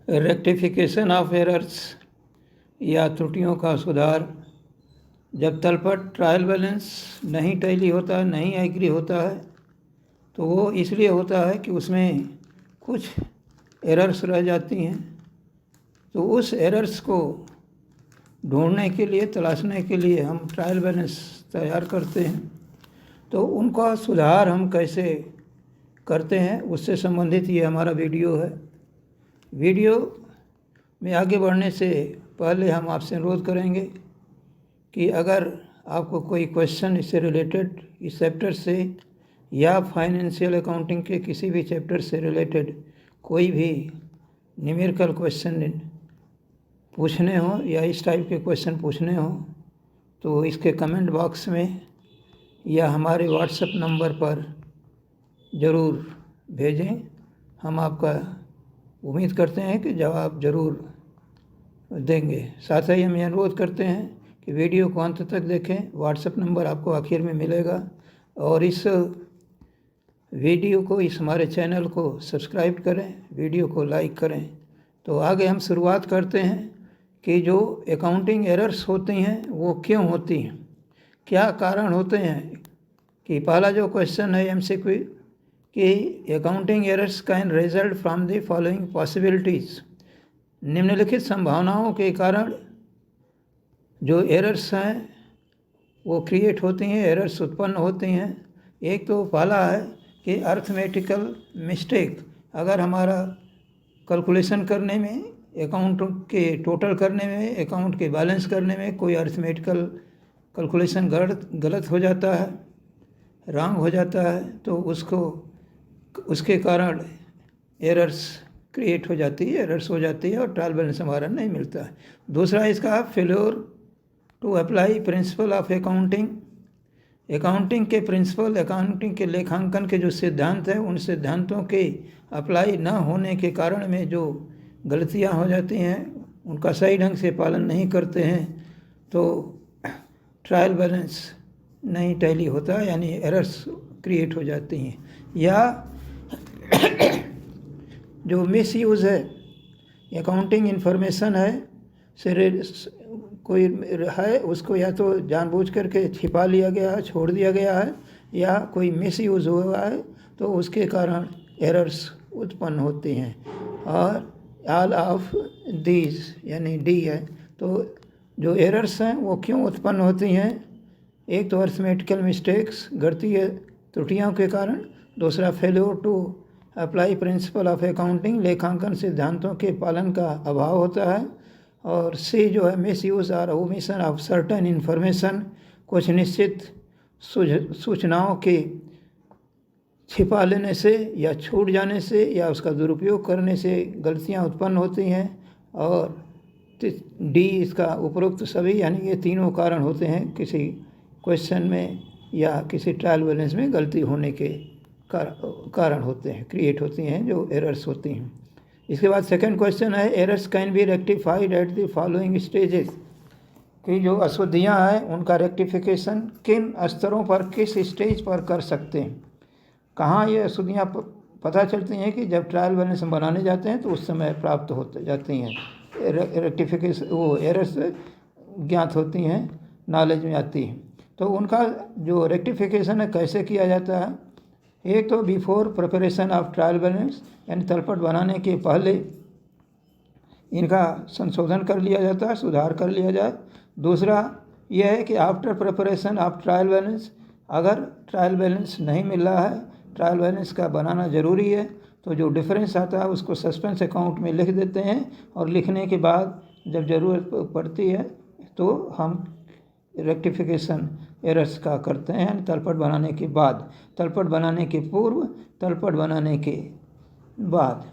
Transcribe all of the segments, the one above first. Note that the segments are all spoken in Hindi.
रेक्टिफिकेशन ऑफ एरर्स या त्रुटियों का सुधार। जब तलपट ट्रायल बैलेंस नहीं टैली होता है, नहीं एग्री होता है, तो वो इसलिए होता है कि उसमें कुछ एरर्स रह जाती हैं। तो उस एरर्स को ढूंढने के लिए, तलाशने के लिए हम ट्रायल बैलेंस तैयार करते हैं। तो उनका सुधार हम कैसे करते हैं, उससे संबंधित ये हमारा वीडियो है। वीडियो में आगे बढ़ने से पहले हम आपसे अनुरोध करेंगे कि अगर आपको कोई क्वेश्चन इससे रिलेटेड, इस चैप्टर से या फाइनेंशियल अकाउंटिंग के किसी भी चैप्टर से रिलेटेड कोई भी न्यूमेरिकल क्वेश्चन पूछने हो या इस टाइप के क्वेश्चन पूछने हो, तो इसके कमेंट बॉक्स में या हमारे व्हाट्सएप नंबर पर ज़रूर भेजें। हम आपका उम्मीद करते हैं कि जवाब ज़रूर देंगे। साथ ही हम ये अनुरोध करते हैं कि वीडियो को अंत तक देखें। व्हाट्सएप नंबर आपको आखिर में मिलेगा। और इस वीडियो को, इस हमारे चैनल को सब्सक्राइब करें, वीडियो को लाइक करें। तो आगे हम शुरुआत करते हैं कि जो अकाउंटिंग एरर्स होती हैं वो क्यों होती हैं, क्या कारण होते हैं। कि पहला जो क्वेश्चन है MCQ कि accounting errors can result from the following possibilities. निम्नलिखित संभावनाओं के कारण जो एरर्स हैं वो क्रिएट होती हैं, एरर्स उत्पन्न होती हैं। एक तो पहला है कि अर्थमेटिकल मिस्टेक। अगर हमारा कैलकुलेशन करने में, अकाउंट के टोटल करने में, अकाउंट के बैलेंस करने में कोई अर्थमेटिकल कैलकुलेशन गलत हो जाता है, रॉन्ग हो जाता है, तो उसके कारण एरर्स क्रिएट हो जाती है, एरर्स हो जाती है और ट्रायल बैलेंस हमारा नहीं मिलता है। दूसरा इसका failure to apply principle of accounting. Accounting के प्रिंसिपल, अकाउंटिंग के लेखांकन के जो सिद्धांत हैं, उन सिद्धांतों के अप्लाई न होने के कारण में जो गलतियां हो जाती हैं, उनका सही ढंग से पालन नहीं करते हैं, तो ट्रायल बैलेंस नहीं टैली होता, यानी एरर्स क्रिएट हो जाती हैं। या जो मिसयूज़ है, अकाउंटिंग इन्फॉर्मेशन है कोई है, उसको या तो जानबूझ करके छिपा लिया गया है, छोड़ दिया गया है, या कोई मिसयूज़ हुआ है, तो उसके कारण एरर्स उत्पन्न होती हैं। और ऑल ऑफ दीज यानी डी है। तो जो एरर्स हैं वो क्यों उत्पन्न होती हैं? एक तो अर्थमेटिकल मिस्टेक्स, गलती त्रुटियों के कारण। दूसरा failure to apply principle of accounting, लेखांकन सिद्धांतों के पालन का अभाव होता है। और सी जो है मिसयूज और ओमिशन ऑफ सर्टेन इन्फॉर्मेशन, कुछ निश्चित सूचनाओं के छिपा लेने से या छूट जाने से या उसका दुरुपयोग करने से गलतियां उत्पन्न होती हैं। और डी इसका उपरोक्त सभी, यानी ये तीनों कारण होते हैं किसी क्वेश्चन में या किसी ट्रायल बैलेंस में गलती होने के कारण होते हैं, क्रिएट होती हैं जो एरर्स होती हैं। इसके बाद सेकंड क्वेश्चन है errors can be rectified at the following stages. कि जो अशुद्धियाँ हैं उनका रेक्टिफिकेशन किन स्तरों पर, किस स्टेज पर कर सकते हैं। कहाँ ये अशुद्धियाँ पता चलती हैं कि जब ट्रायल बैलेंस हम बनाने जाते हैं तो उस समय प्राप्त होते जाती हैं। रेक्टिफिकेशन, वो एरर्स ज्ञात होती हैं, नॉलेज में आती हैं। तो उनका जो रेक्टिफिकेशन है कैसे किया जाता है? एक तो before preparation of trial balance, यानी तलपट बनाने के पहले इनका संशोधन कर लिया जाता है, सुधार कर लिया जाए। दूसरा यह है कि after preparation of trial balance, अगर ट्रायल बैलेंस नहीं मिल रहा है, ट्रायल बैलेंस का बनाना ज़रूरी है, तो जो डिफरेंस आता है उसको सस्पेंस अकाउंट में लिख देते हैं। और लिखने के बाद जब ज़रूरत पड़ती है तो हम रेक्टिफिकेशन एरर्स का करते हैं। तलपट बनाने के बाद, तलपट बनाने के पूर्व, तलपट बनाने के बाद।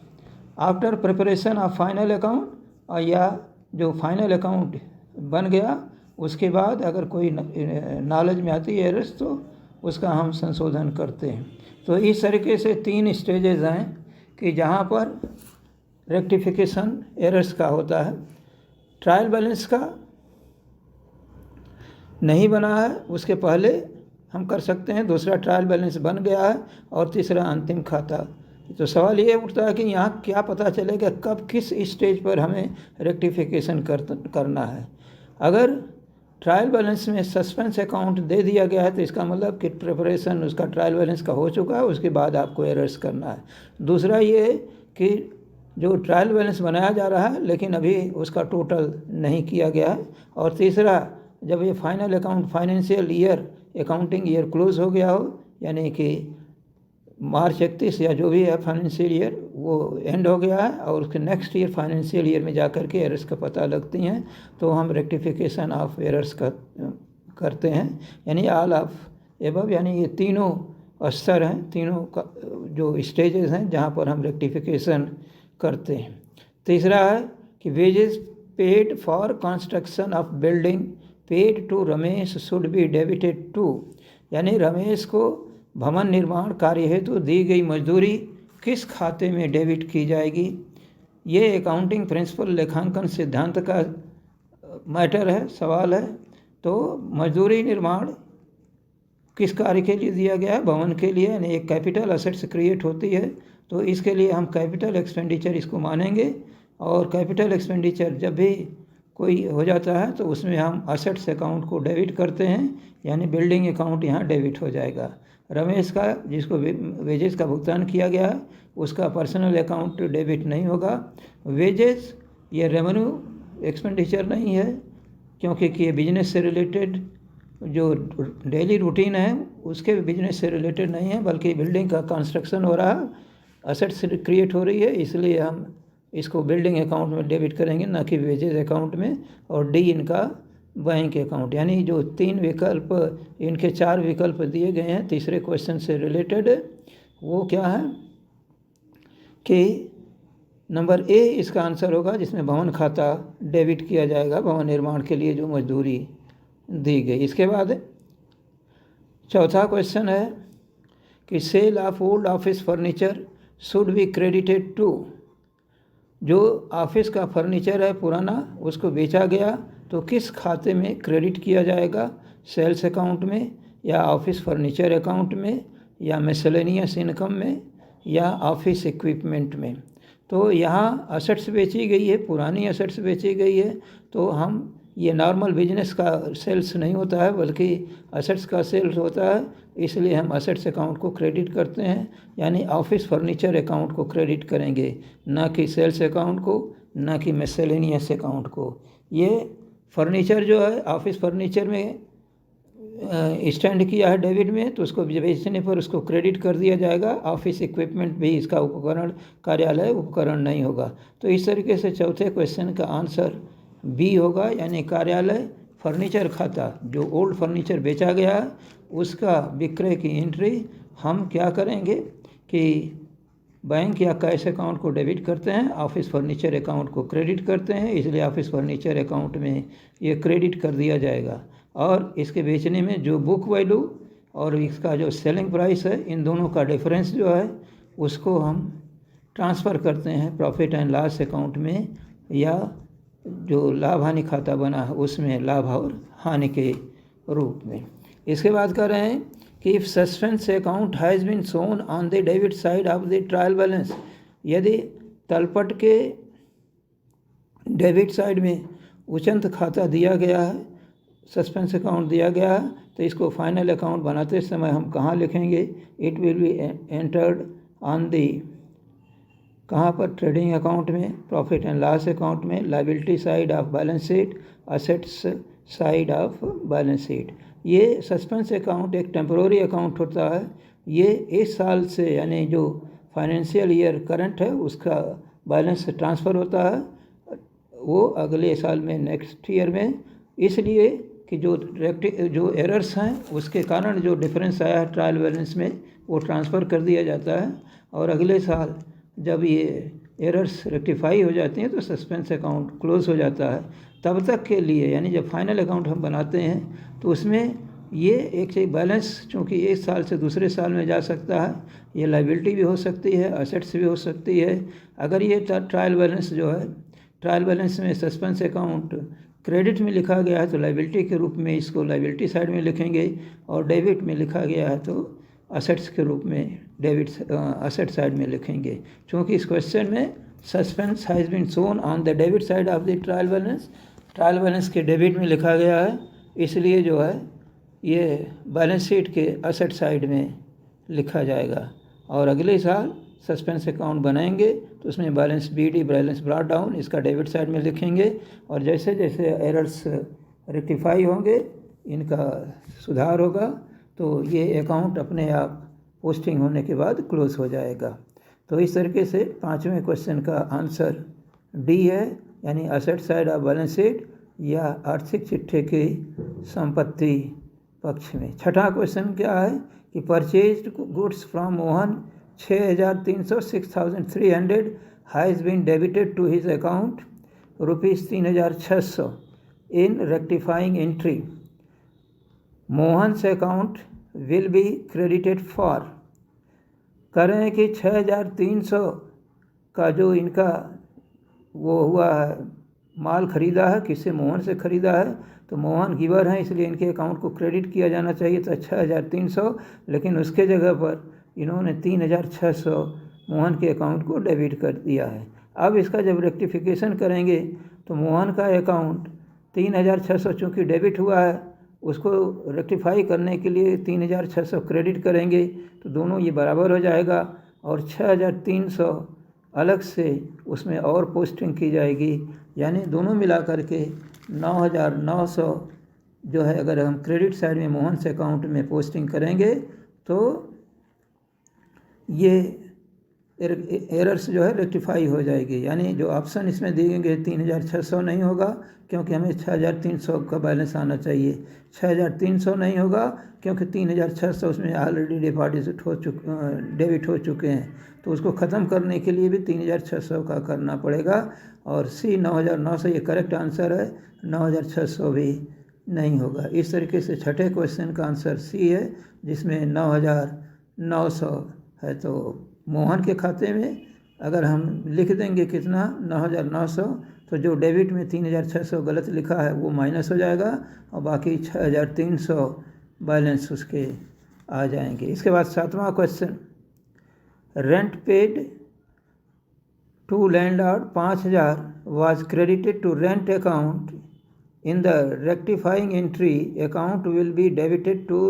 After preparation of final account, और या जो फाइनल अकाउंट बन गया उसके बाद अगर कोई नॉलेज में आती है एरर्स, तो उसका हम संशोधन करते हैं। तो इस तरीके से 3 स्टेजेस हैं कि जहाँ पर रेक्टिफिकेशन एरर्स का होता है। ट्रायल बैलेंस का नहीं बना है उसके पहले हम कर सकते हैं। दूसरा ट्रायल बैलेंस बन गया है। और तीसरा अंतिम खाता तो सवाल ये उठता है कि यहाँ क्या पता चलेगा कब किस स्टेज पर हमें रेक्टिफिकेशन करना है। अगर ट्रायल बैलेंस में सस्पेंस अकाउंट दे दिया गया है तो इसका मतलब कि प्रिपरेशन उसका ट्रायल बैलेंस का हो चुका है, उसके बाद आपको एरर्स करना है। दूसरा ये कि जो ट्रायल बैलेंस बनाया जा रहा है लेकिन अभी उसका टोटल नहीं किया गया है। और तीसरा, जब ये final account financial year accounting year close हो गया हो, यानी कि मार्च 31 या जो भी है फाइनेंशियल ईयर वो एंड हो गया है और उसके नेक्स्ट ईयर फाइनेंशियल ईयर में जा कर के एरर्स का पता लगती हैं, तो हम रेक्टिफिकेशन ऑफ एरर्स का करते हैं। यानी ऑल ऑफ एबव, यानी ये तीनों स्तर हैं, तीनों का जो स्टेजेस हैं जहाँ पर हम रेक्टिफिकेशन करते हैं। तीसरा है कि wages paid for construction of building paid to Ramesh should be debited to, यानी रमेश को भवन निर्माण कार्य हेतु दी गई मजदूरी किस खाते में डेबिट की जाएगी। ये अकाउंटिंग प्रिंसिपल लेखांकन सिद्धांत का मैटर है, सवाल है। तो मजदूरी निर्माण किस कार्य के लिए दिया गया है? भवन के लिए, यानी एक कैपिटल असेट्स क्रिएट होती है तो इसके लिए हम कैपिटल एक्सपेंडिचर इसको मानेंगे। और कैपिटल एक्सपेंडिचर जब भी कोई हो जाता है तो उसमें हम असेट्स अकाउंट को डेबिट करते हैं, यानी बिल्डिंग अकाउंट यहाँ डेबिट हो जाएगा। रमेश का जिसको वेजेस का भुगतान किया गया उसका पर्सनल अकाउंट डेबिट नहीं होगा। वेजेस ये रेवेन्यू एक्सपेंडिचर नहीं है, क्योंकि ये बिजनेस से रिलेटेड जो डेली रूटीन है उसके बिजनेस से रिलेटेड नहीं है, बल्कि बिल्डिंग का कंस्ट्रक्शन हो रहा, असेट्स क्रिएट हो रही है, इसलिए हम इसको बिल्डिंग अकाउंट में डेबिट करेंगे, ना कि वेजेस अकाउंट में। और डी इनका बैंक अकाउंट, यानी जो 3 विकल्प, इनके 4 विकल्प दिए गए हैं तीसरे क्वेश्चन से रिलेटेड, वो क्या है कि नंबर ए इसका आंसर होगा, जिसमें भवन खाता डेबिट किया जाएगा, भवन निर्माण के लिए जो मजदूरी दी गई। इसके बाद चौथा क्वेश्चन है कि sale of old office furniture should be credited to, जो ऑफिस का फर्नीचर है पुराना उसको बेचा गया तो किस खाते में क्रेडिट किया जाएगा? सेल्स अकाउंट में, या ऑफिस फर्नीचर अकाउंट में, या मिसलेनियस इनकम में, या ऑफिस इक्विपमेंट में। तो यहाँ असेट्स बेची गई है, पुरानी असेट्स बेची गई है, तो हम ये नॉर्मल बिजनेस का सेल्स नहीं होता है बल्कि असेट्स का सेल्स होता है, इसलिए हम असेट्स अकाउंट को क्रेडिट करते हैं, यानी ऑफिस फर्नीचर अकाउंट को क्रेडिट करेंगे, ना कि सेल्स अकाउंट को, ना कि मिसलेनियस अकाउंट को। ये फर्नीचर जो है ऑफिस फर्नीचर में स्टैंड किया है डेबिट में, तो उसको बेचने पर उसको क्रेडिट कर दिया जाएगा। ऑफिस इक्विपमेंट भी इसका उपकरण, कार्यालय उपकरण नहीं होगा। तो इस तरीके से चौथे क्वेश्चन का आंसर बी होगा, यानी कार्यालय फर्नीचर खाता, जो ओल्ड फर्नीचर बेचा गया उसका विक्रय की एंट्री हम क्या करेंगे कि बैंक या कैश अकाउंट को डेबिट करते हैं, ऑफिस फर्नीचर अकाउंट को क्रेडिट करते हैं, इसलिए ऑफिस फर्नीचर अकाउंट में ये क्रेडिट कर दिया जाएगा। और इसके बेचने में जो बुक वैल्यू और इसका जो सेलिंग प्राइस है, इन दोनों का डिफरेंस जो है उसको हम ट्रांसफ़र करते हैं प्रॉफिट एंड लॉस अकाउंट में, या जो लाभ हानि खाता बना है उसमें लाभ और हानि के रूप में। इसके बाद कर रहे हैं कि if suspense account has been shown on the debit side of the trial balance, यदि तलपट के डेबिट साइड में उचंत खाता दिया गया है, सस्पेंस अकाउंट दिया गया है, तो इसको फाइनल अकाउंट बनाते समय हम कहाँ लिखेंगे? It will be entered on the, कहाँ पर? ट्रेडिंग अकाउंट में, प्रॉफिट एंड लॉस अकाउंट में, liability side of balance sheet, assets side of balance sheet. ये सस्पेंस अकाउंट एक टेम्पोररी अकाउंट होता है, ये इस साल से, यानी जो फाइनेंशियल ईयर करंट है उसका बैलेंस ट्रांसफ़र होता है वो अगले साल में, नेक्स्ट ईयर में, इसलिए कि जो एरर्स हैं उसके कारण जो डिफरेंस आया है ट्रायल बैलेंस में वो ट्रांसफ़र कर दिया जाता है, और अगले साल जब ये एरर्स रेक्टिफाई हो जाती हैं तो सस्पेंस अकाउंट क्लोज हो जाता है। तब तक के लिए, यानी जब फाइनल अकाउंट हम बनाते हैं तो उसमें ये एक बैलेंस, चूँकि एक साल से दूसरे साल में जा सकता है, ये लायबिलिटी भी हो सकती है, असेट्स भी हो सकती है। अगर ये ट्रायल बैलेंस जो है, ट्रायल बैलेंस में सस्पेंस अकाउंट क्रेडिट में लिखा गया है तो लायबिलिटी के रूप में इसको लायबिलिटी साइड में लिखेंगे, और डेबिट में लिखा गया है तो असेट्स के रूप में डेबिट असेट साइड में लिखेंगे। चूँकि इस क्वेश्चन में suspense has been shown on the debit side of the trial balance के डेबिट में लिखा गया है, इसलिए जो है ये बैलेंस शीट के असेट साइड में लिखा जाएगा। और अगले साल सस्पेंस अकाउंट बनाएंगे तो उसमें balance BD balance brought down इसका डेबिट साइड में लिखेंगे, और जैसे जैसे एरर्स रेक्टिफाई होंगे, इनका सुधार होगा, तो ये अकाउंट अपने आप पोस्टिंग होने के बाद क्लोज हो जाएगा। तो इस तरीके से 5वें क्वेश्चन का आंसर D है, यानी asset side of balance sheet या आर्थिक चिट्ठे की संपत्ति पक्ष में। 6ठा क्वेश्चन क्या है कि purchased goods from Mohan 6,300 6,300 has been debited to his account ₹3,600 in rectifying entry Mohan's account will be credited for. कह रहे हैं कि 6,300 का जो इनका वो हुआ है, माल ख़रीदा है, किससे? मोहन से ख़रीदा है, तो मोहन गिवर हैं, इसलिए इनके अकाउंट को क्रेडिट किया जाना चाहिए था 6,300, लेकिन उसके जगह पर इन्होंने 3,600 मोहन के अकाउंट को डेबिट कर दिया है। अब इसका जब रेक्टिफिकेशन करेंगे तो मोहन का अकाउंट 3,600 चूँकि डेबिट हुआ है, उसको रेक्टिफाई करने के लिए 3,600 क्रेडिट करेंगे, तो दोनों ये बराबर हो जाएगा, और 6,300 अलग से उसमें और पोस्टिंग की जाएगी, यानी दोनों मिला करके 9,900 जो है अगर हम क्रेडिट साइड में मोहन से अकाउंट में पोस्टिंग करेंगे तो ये एरर्स जो है रेक्टिफाई हो जाएगी। यानी जो ऑप्शन इसमें दिएंगे 3,600 नहीं होगा, क्योंकि हमें 6,300 का बैलेंस आना चाहिए। 6,300 नहीं होगा क्योंकि 3,600 उसमें ऑलरेडी डेबिट हो चुके हैं, तो उसको ख़त्म करने के लिए भी 3,600 का करना पड़ेगा। और C 9,900 ये करेक्ट आंसर है, 9,600 भी नहीं होगा। इस तरीके से 6ठे क्वेश्चन का आंसर C है, जिसमें 9,900 है। तो मोहन के खाते में अगर हम लिख देंगे कितना 9,900, तो जो डेबिट में 3,600 गलत लिखा है वो माइनस हो जाएगा, और बाकी 6,300 बैलेंस उसके आ जाएंगे। इसके बाद 7वां question, rent paid to landlord 5,000 was credited to rent account. In the rectifying entry, account will be debited to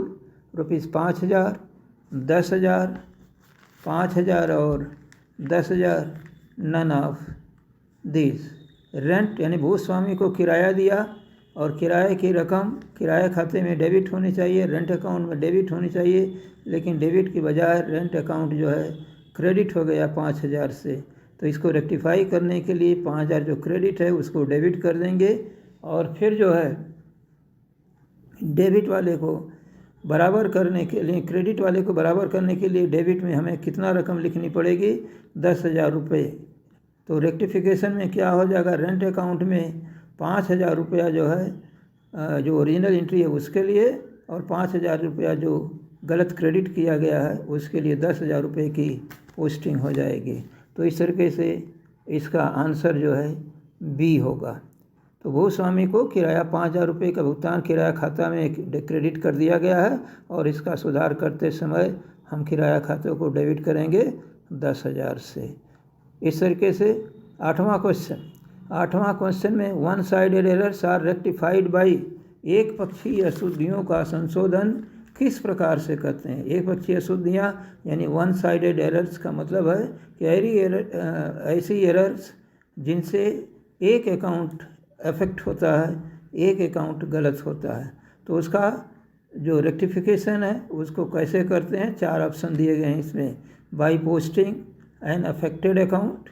₹5,000, 10,000, 5,000 और 10,000, none of these. रेंट यानी भूस्वामी को किराया दिया, और किराए की रकम किराए खाते में डेबिट होनी चाहिए, रेंट अकाउंट में डेबिट होनी चाहिए, लेकिन डेबिट की बजाय रेंट अकाउंट जो है क्रेडिट हो गया 5,000 से। तो इसको रेक्टिफाई करने के लिए 5,000 जो क्रेडिट है उसको डेबिट कर देंगे, और फिर जो है डेबिट वाले को बराबर करने के लिए, क्रेडिट वाले को बराबर करने के लिए डेबिट में हमें कितना रकम लिखनी पड़ेगी? 10,000 रुपये। तो रेक्टिफिकेशन में क्या हो जाएगा? रेंट अकाउंट में 5,000 रुपया जो है जो ओरिजिनल एंट्री है उसके लिए, और 5,000 रुपया जो गलत क्रेडिट किया गया है उसके लिए 10,000 रुपये की पोस्टिंग हो जाएगी। तो इस तरीके से इसका आंसर जो है B होगा। तो भूस्वामी को किराया 5,000 रुपये का भुगतान किराया खाता में क्रेडिट कर दिया गया है, और इसका सुधार करते समय हम किराया खाते को डेबिट करेंगे 10,000 से। इस तरीके से 8वां क्वेश्चन में one sided errors are rectified by, एक पक्षीय अशुद्धियों का संशोधन किस प्रकार से करते हैं? एक पक्षीय अशुद्धियाँ यानी वन साइडेड एरर्स का मतलब है कि ऐसी एरर्स जिनसे एक अकाउंट अफेक्ट होता है, एक अकाउंट गलत होता है, तो उसका जो रेक्टिफिकेशन है उसको कैसे करते हैं? 4 ऑप्शन दिए गए हैं इसमें। By posting an affected account,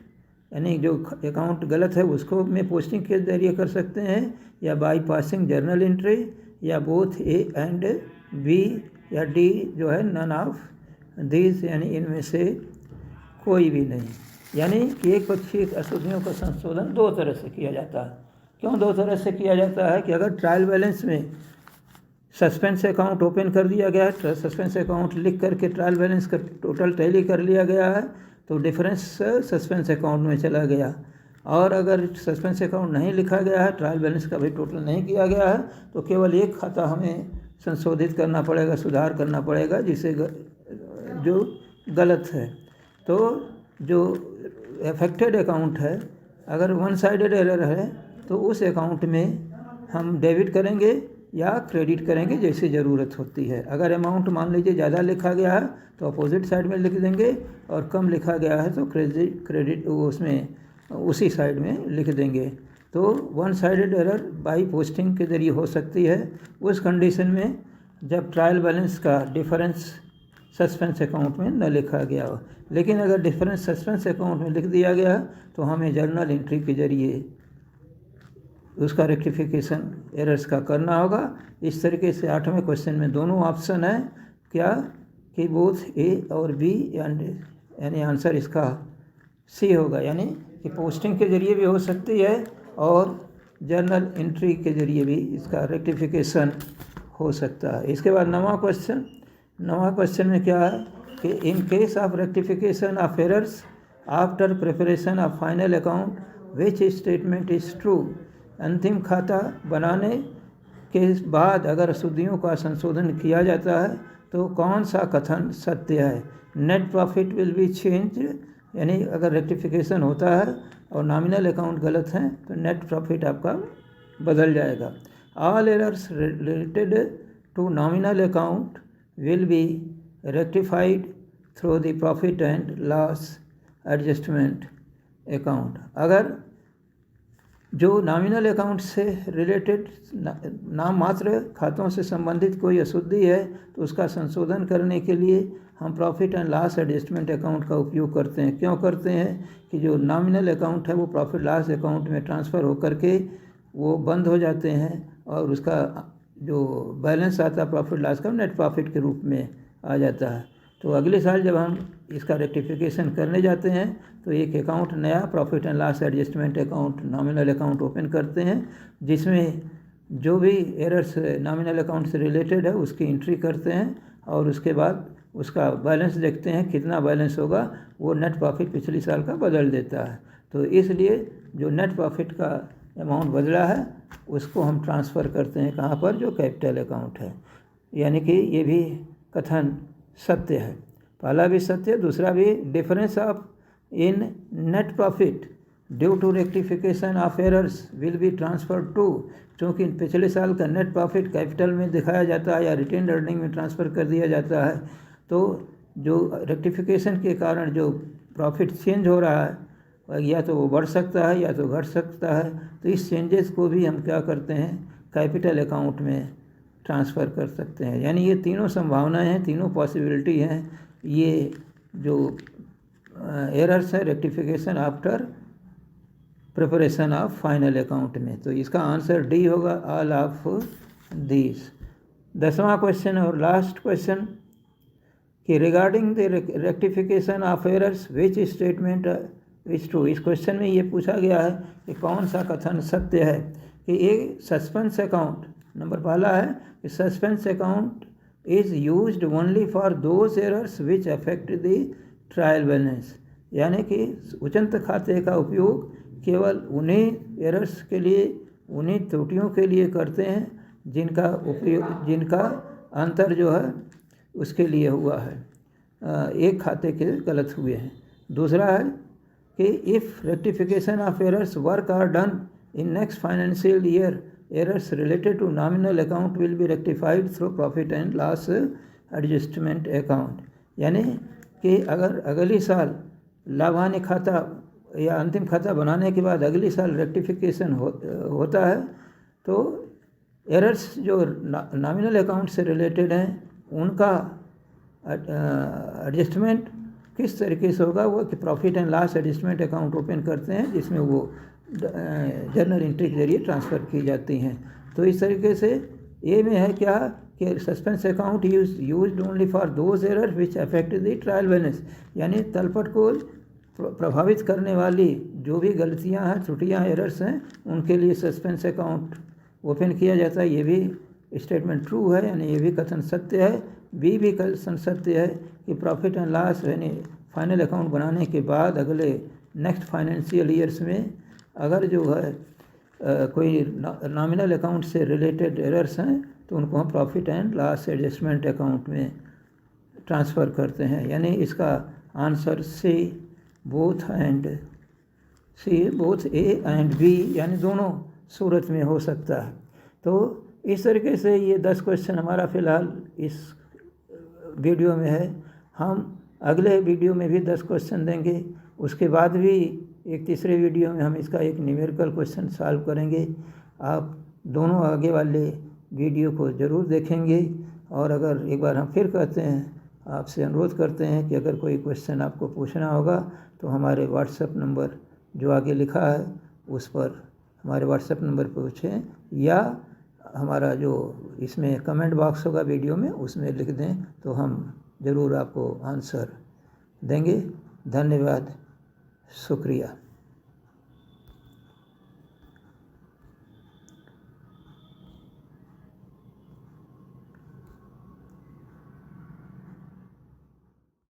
यानी जो अकाउंट गलत है उसको में पोस्टिंग के जरिए कर सकते हैं, या बाई पासिंग जर्नल एंट्री, या बोथ A एंड B, या D जो है नन ऑफ दिस, यानी इनमें से कोई भी नहीं। यानी कि एक पक्षीय अशुद्धियों का संशोधन 2 तरह से किया जाता है। क्यों 2 तरह से किया जाता है? कि अगर ट्रायल बैलेंस में सस्पेंस अकाउंट ओपन कर दिया गया है, सस्पेंस अकाउंट लिख करके ट्रायल बैलेंस का टोटल टैली कर लिया गया है, तो डिफरेंस सस्पेंस अकाउंट में चला गया। और अगर सस्पेंस अकाउंट नहीं लिखा गया है, ट्रायल बैलेंस का भी टोटल नहीं किया गया है, तो केवल एक खाता हमें संशोधित करना पड़ेगा, सुधार करना पड़ेगा, जिसे जो गलत है। तो जो अफेक्टेड अकाउंट है, अगर वन साइडेड एरर है तो उस अकाउंट में हम डेबिट करेंगे या क्रेडिट करेंगे जैसे ज़रूरत होती है। अगर अमाउंट मान लीजिए ज़्यादा लिखा गया है तो अपोजिट साइड में लिख देंगे, और कम लिखा गया है तो क्रेडिट उसमें उसी साइड में लिख देंगे। तो one sided error by posting के ज़रिए हो सकती है उस कंडीशन में जब ट्रायल बैलेंस का डिफरेंस सस्पेंस अकाउंट में न लिखा गया हो। लेकिन अगर डिफरेंस सस्पेंस अकाउंट में लिख दिया गया तो हमें जर्नल एंट्री के ज़रिए उसका रेक्टिफिकेशन एरर्स का करना होगा। इस तरीके से 8वें क्वेश्चन में दोनों ऑप्शन है क्या कि बोथ ए और बी, यानी आंसर इसका सी होगा, यानी कि पोस्टिंग के ज़रिए भी हो सकती है और जर्नल एंट्री के ज़रिए भी इसका रेक्टिफिकेशन हो सकता है। इसके बाद 9वां क्वेश्चन में क्या है कि in case of rectification of errors after preparation of final account which statement is true. अंतिम खाता बनाने के बाद अगर अशुद्धियों का संशोधन किया जाता है तो कौन सा कथन सत्य है। Net profit will be change, यानी अगर रेक्टिफिकेशन होता है और नॉमिनल अकाउंट गलत हैं तो नेट प्रॉफिट आपका बदल जाएगा। All errors related to nominal account will be rectified through the profit and loss adjustment account. अगर जो नॉमिनल अकाउंट से रिलेटेड नाम मात्र खातों से संबंधित कोई अशुद्धि है तो उसका संशोधन करने के लिए हम profit and loss adjustment account का उपयोग करते हैं। क्यों करते हैं कि जो नॉमिनल अकाउंट है वो प्रॉफिट लॉस अकाउंट में ट्रांसफ़र होकर के वो बंद हो जाते हैं और उसका जो बैलेंस आता है प्रॉफिट लॉस का नेट प्रॉफिट के रूप में आ जाता है। तो अगले साल जब हम इसका रेक्टिफिकेशन करने जाते हैं तो एक अकाउंट नया profit and loss adjustment account nominal account open करते हैं जिसमें जो भी एरर्स नॉमिनल अकाउंट से रिलेटेड है उसकी एंट्री करते हैं और उसके बाद उसका बैलेंस देखते हैं कितना बैलेंस होगा, वो नेट प्रॉफिट पिछली साल का बदल देता है। तो इसलिए जो नेट प्रॉफिट का अमाउंट बदला है उसको हम ट्रांसफ़र करते हैं कहाँ पर, जो कैपिटल अकाउंट है। यानी कि ये भी कथन सत्य है, पहला भी सत्य, दूसरा भी। Difference of in net profit due to rectification of errors will be transfer to, क्योंकि पिछले साल का नेट प्रॉफिट कैपिटल में दिखाया जाता है या रिटेन अर्निंग में ट्रांसफ़र कर दिया जाता है। तो जो रेक्टिफिकेशन के कारण जो प्रॉफिट चेंज हो रहा है या तो वो बढ़ सकता है या तो घट सकता है, तो इस चेंजेस को भी हम क्या करते हैं कैपिटल अकाउंट में ट्रांसफ़र कर सकते हैं। यानी ये तीनों संभावनाएं हैं, तीनों पॉसिबिलिटी हैं। ये जो एरर्स है rectification after preparation of final account में, तो इसका आंसर डी होगा, ऑल ऑफ दीज। 10वां क्वेश्चन और लास्ट क्वेश्चन कि regarding the rectification of errors which statement is true. इस क्वेश्चन में ये पूछा गया है कि कौन सा कथन सत्य है कि एक सस्पेंस अकाउंट, नंबर पहला है कि suspense account is used only for those errors which affect the trial balance, यानी कि उचंत खाते का उपयोग केवल उन्हीं एरर्स के लिए, उन्हीं त्रुटियों के लिए करते हैं जिनका अंतर जो है उसके लिए हुआ है, एक खाते के गलत हुए हैं। दूसरा है कि if rectification of errors work are done in next financial year errors related to nominal account will be rectified through profit and loss adjustment account, यानी कि अगर अगली साल लाभान्य खाता या अंतिम खाता बनाने के बाद अगली साल रेक्टिफिकेशन होता है तो एरर्स जो नॉमिनल अकाउंट से रिलेटेड हैं उनका एडजस्टमेंट किस तरीके से होगा, वो कि profit and loss adjustment account open करते हैं जिसमें वो जर्नल एंट्री के जरिए ट्रांसफ़र की जाती हैं। तो इस तरीके से ए में है क्या कि suspense account used only for those error which affect the trial balance, यानी तलपट को प्रभावित करने वाली जो भी गलतियां हैं, त्रुटियां, एरर्स हैं, उनके लिए सस्पेंस अकाउंट ओपन किया जाता है। ये भी स्टेटमेंट ट्रू है, यानी ये भी कथन सत्य है। बी भी कथन सत्य है कि प्रॉफिट एंड लॉस यानी फाइनल अकाउंट बनाने के बाद अगले नेक्स्ट फाइनेंशियल ईयर्स में अगर जो है कोई नॉमिनल अकाउंट से रिलेटेड एरर्स हैं तो उनको हम profit and loss adjustment account में ट्रांसफ़र करते हैं, यानी इसका answer both A and B यानी दोनों सूरत में हो सकता है। तो इस तरीके से ये 10 क्वेश्चन हमारा फ़िलहाल इस वीडियो में है। हम अगले वीडियो में भी 10 क्वेश्चन देंगे, उसके बाद भी एक तीसरे वीडियो में हम इसका एक न्यूमेरिकल क्वेश्चन सॉल्व करेंगे। आप दोनों आगे वाले वीडियो को ज़रूर देखेंगे। और अगर एक बार हम फिर कहते हैं, आपसे अनुरोध करते हैं कि अगर कोई क्वेश्चन आपको पूछना होगा तो हमारे व्हाट्सएप नंबर जो आगे लिखा है उस पर हमारे व्हाट्सएप नंबर पर पूछें, या हमारा जो इसमें कमेंट बॉक्स होगा वीडियो में उसमें लिख दें, तो हम ज़रूर आपको आंसर देंगे। धन्यवाद, शुक्रिया।